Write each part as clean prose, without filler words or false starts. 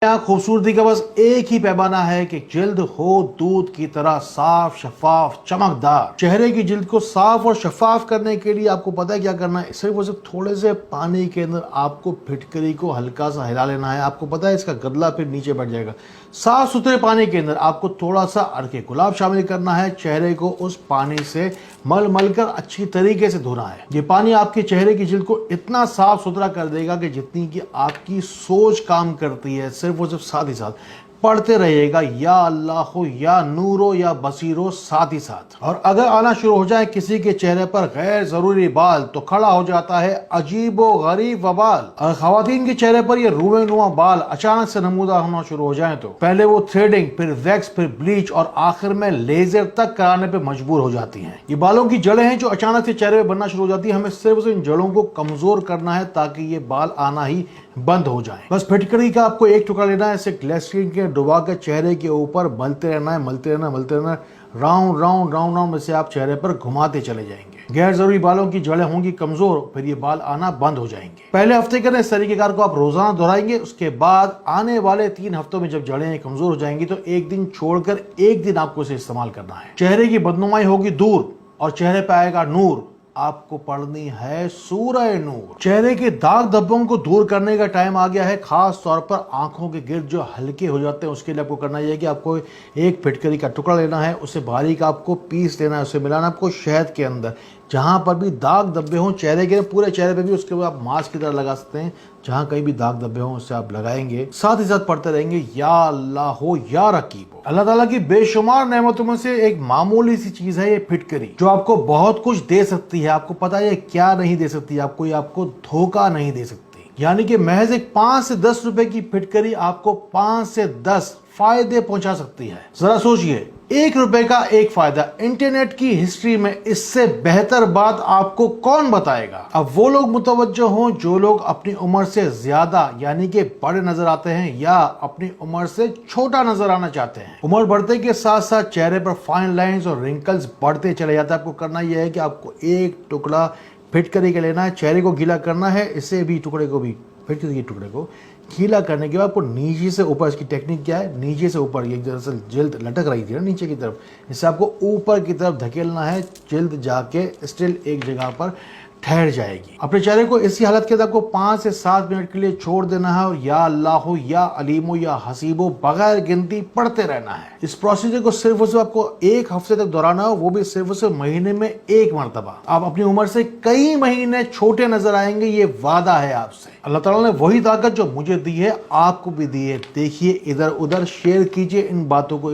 यहाँ खूबसूरती का बस एक ही पैमाना है कि जिल्द हो दूध की तरह साफ शफाफ चमकदार। चेहरे की जिल्द को साफ और शफाफ करने के लिए आपको पता है क्या करना है, सिर्फ और सिर्फ थोड़े से पानी के अंदर आपको फिटकरी को हल्का सा हिला लेना है। आपको पता है इसका गदला फिर नीचे बैठ जाएगा। साफ सुथरे पानी के अंदर आपको थोड़ा सा अर्के गुलाब शामिल करना है। चेहरे को उस पानी से मल कर अच्छी तरीके से धोना है। ये पानी आपके चेहरे की जिल्द को इतना साफ सुथरा कर देगा कि जितनी की आपकी सोच काम करती है, सिर्फ और सिर्फ साथ ही साथ पढ़ते रहिएगा या अल्लाह हो या नूरो या बसीरो साथ ही साथ। और अगर आना शुरू हो जाए किसी के चेहरे पर गैर जरूरी बाल तो खड़ा हो जाता है अजीबो गरीब वबाल। अगर खवातीन के चेहरे पर ये रूए नुमा बाल अचानक से नमूदा होना शुरू हो जाए तो पहले वो थ्रेडिंग, फिर वैक्स, फिर ब्लीच और आखिर में लेजर तक कराने पर मजबूर हो जाती है। ये बालों की जड़ें हैं जो अचानक से चेहरे पर बनना शुरू हो जाती है। हमें सिर्फ इन जड़ों को कमजोर करना है ताकि ये बाल आना ही बंद हो जाए। बस फिटकरी का आपको एक टुकड़ा लेना है, इसे ग्लिसरीन के डुबा कर चेहरे के ऊपर मलते रहना है, मलते रहना है। राउंड राउंड राउंड राउंड में से आप चेहरे पर घुमाते चले जाएंगे। गैर जरूरी बालों की जड़ें होंगी कमजोर, फिर ये बाल आना बंद हो जाएंगे। पहले हफ्ते के इस तरीकेकार को आप रोजाना दोहराएंगे। उसके बाद आने वाले 3 हफ्तों में जब जड़ें कमजोर हो जाएंगी तो एक दिन छोड़कर एक दिन आपको इसे इस्तेमाल करना है। चेहरे की बदनुमाई होगी दूर और चेहरे पर आएगा नूर। आपको पढ़नी है सूरह नूर। चेहरे के दाग धब्बों को दूर करने का टाइम आ गया है। खास तौर पर आंखों के गिर्द जो हल्के हो जाते हैं उसके लिए आपको करना यह है कि आपको एक फिटकरी का टुकड़ा लेना है, उसे बारीक आपको पीस लेना है, उसे मिलाना आपको शहद के अंदर। जहां पर भी दाग धब्बे हों चेहरे के, पूरे चेहरे पे भी, उसके बाद आप मास्क की तरह लगा सकते हैं। जहां कहीं भी दाग धब्बे हों उससे आप लगाएंगे, साथ ही साथ पढ़ते रहेंगे या अल्लाह हो या रकीब हो। अल्लाह ताला की बेशुमार नेमतों में से एक मामूली सी चीज है ये फिटकरी, जो आपको बहुत कुछ दे सकती है। आपको पता है क्या नहीं दे सकती? आपको धोखा नहीं दे सकती। यानी कि महज एक 5 से 10 रुपए की फिटकरी आपको 5 से 10 फायदे पहुंचा सकती है। जरा सोचिए, 1 रुपए का एक फायदा। इंटरनेट की हिस्ट्री में इससे बेहतर बात आपको कौन बताएगा? अब वो लोग मुतवज्जो हों जो लोग अपनी उम्र से ज्यादा यानी कि बड़े नजर आते हैं या अपनी उम्र से छोटा नजर आना चाहते हैं। उम्र बढ़ते के साथ साथ चेहरे पर फाइन लाइंस और रिंकल्स बढ़ते चले जाते हैं। आपको करना यह है कि आपको एक टुकड़ा फिटकरी के लेना है, चेहरे को गीला करना है, इसे भी टुकड़े को भी फिटकरी के टुकड़े को गीला करने के बाद आपको नीचे से ऊपर, इसकी टेक्निक क्या है, नीचे से ऊपर, ये दरअसल जिल्द लटक रही थी ना नीचे की तरफ, इससे आपको ऊपर की तरफ धकेलना है। जिल्द जाके स्टिल एक जगह पर ठहर जाएगी। अपने चेहरे को इसी हालत के अंदर आपको 5 से 7 मिनट के लिए छोड़ देना है और या अल्लाह हो या अलीमो या हसीबो बगैर गिनती पढ़ते रहना है। इस प्रोसीजर को सिर्फ और सिर्फ आपको 1 हफ्ते तक दोहराना हो, वो भी सिर्फ और सिर्फ महीने में 1 मरतबा। आप अपनी उम्र से कई महीने छोटे नजर आएंगे, ये वादा है आपसे। अल्लाह ताला ने वही ताकत जो मुझे दी है आपको भी दी है। देखिए, इधर उधर शेयर कीजिए इन बातों को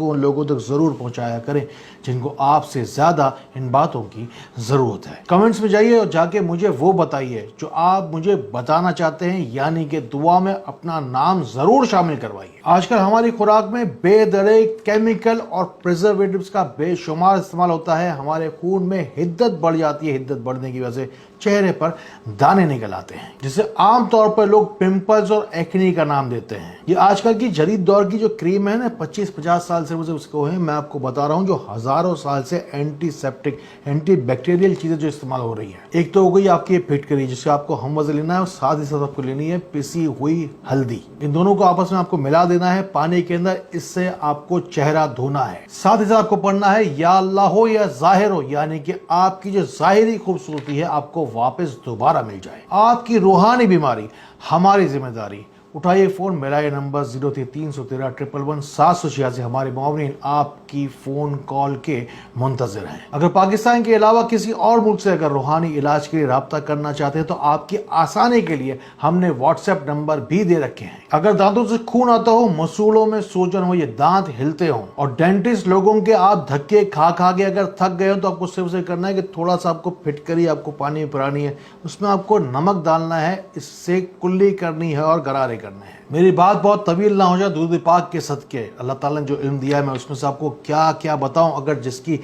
उन लोगों तक जरूर पहुंचाया करें जिनको आपसे ज्यादा इन बातों की जरूरत है। कमेंट्स में जाइए और जाके मुझे वो बताइए जो आप मुझे बताना चाहते हैं, यानी कि दुआ में अपना नाम जरूर शामिल करवाइए। आजकल हमारी खुराक में बेदरे केमिकल और प्रिजर्वेटिव्स का बेशुमार इस्तेमाल होता है। हमारे खून में हिद्दत बढ़ जाती है। हिद्दत बढ़ने की वजह से चेहरे पर दाने निकल आते हैं, जिसे आमतौर पर लोग पिंपल्स और एक्नी का नाम देते हैं। ये आजकल की जदीद दौर की जो क्रीम है ना, 25-50 साल से मुझे उसको है, मैं आपको बता रहा हूँ, जो हजारों साल से एंटीसेप्टिक, एंटीबैक्टीरियल चीजें जो इस्तेमाल हो रही है। एक तो हो गई आपकी फिटकरी, जिससे आपको हम वजन लेना है, और साथ ही साथ आपको लेनी है पिसी हुई हल्दी। इन दोनों को आपस में आपको मिला देना है पानी के अंदर। इससे आपको चेहरा धोना है। साथ ही साथ आपको पढ़ना है या अल्लाह हो या जाहिर हो, यानी कि आपकी जो जाहिरी खूबसूरती है आपको वापस दोबारा मिल जाए। आपकी रूहानी बीमारी हमारी जिम्मेदारी। उठाइए फोन, मेरा ये नंबर 0313 हमारे मुआवनीन आपकी फोन कॉल के मुंतजर हैं। अगर पाकिस्तान के अलावा किसी और मुल्क से अगर रूहानी इलाज के लिए रब्ता करना चाहते हैं तो आपकी आसानी के लिए हमने व्हाट्सएप नंबर भी दे रखे हैं। अगर दांतों से खून आता हो, मसूड़ों में सूजन हो, ये दांत हिलते हो और डेंटिस्ट लोगों के आप धक्के खा के अगर थक गए हो तो आपको सिर्फ से करना है कि थोड़ा सा आपको फिटकरी आपको पानी में पिलानी है, उसमें आपको नमक डालना है, इससे कुल्ली करनी है और गरारे करने हैं। मेरी बात बहुत तवील ना हो जाए, दूध पाक के सदके अल्लाह ताला ने जो इल्म दिया है मैं उसमें से आपको क्या क्या बताऊं। अगर जिसकी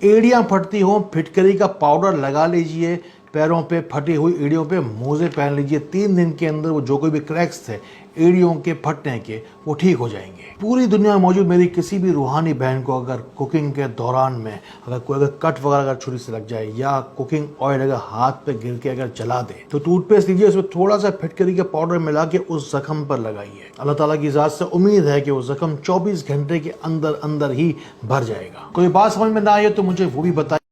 एड़ियां फटती हो, फिटकरी का पाउडर लगा लीजिए, पैरों पे फटी हुई एड़ियों पे मोजे पहन लीजिए। 3 दिन के अंदर वो जो कोई भी क्रैक्स थे एड़ियों के फटने के वो ठीक हो जाएंगे। पूरी दुनिया में मौजूद मेरी किसी भी रूहानी बहन को अगर कुकिंग के दौरान में अगर कोई अगर कट वगैरह अगर छुरी से लग जाए या कुकिंग ऑयल अगर हाथ पे गिर के अगर जला दे तो टूथपेस्ट लीजिए, उसमें थोड़ा सा फिटकरी के पाउडर मिला के उस जख्म पर लगाइए। अल्लाह ताला की ज़ात से उम्मीद है कि वो जख्म 24 घंटे के अंदर अंदर ही भर जाएगा। कोई बात समझ में ना आए तो मुझे वो भी बताइए।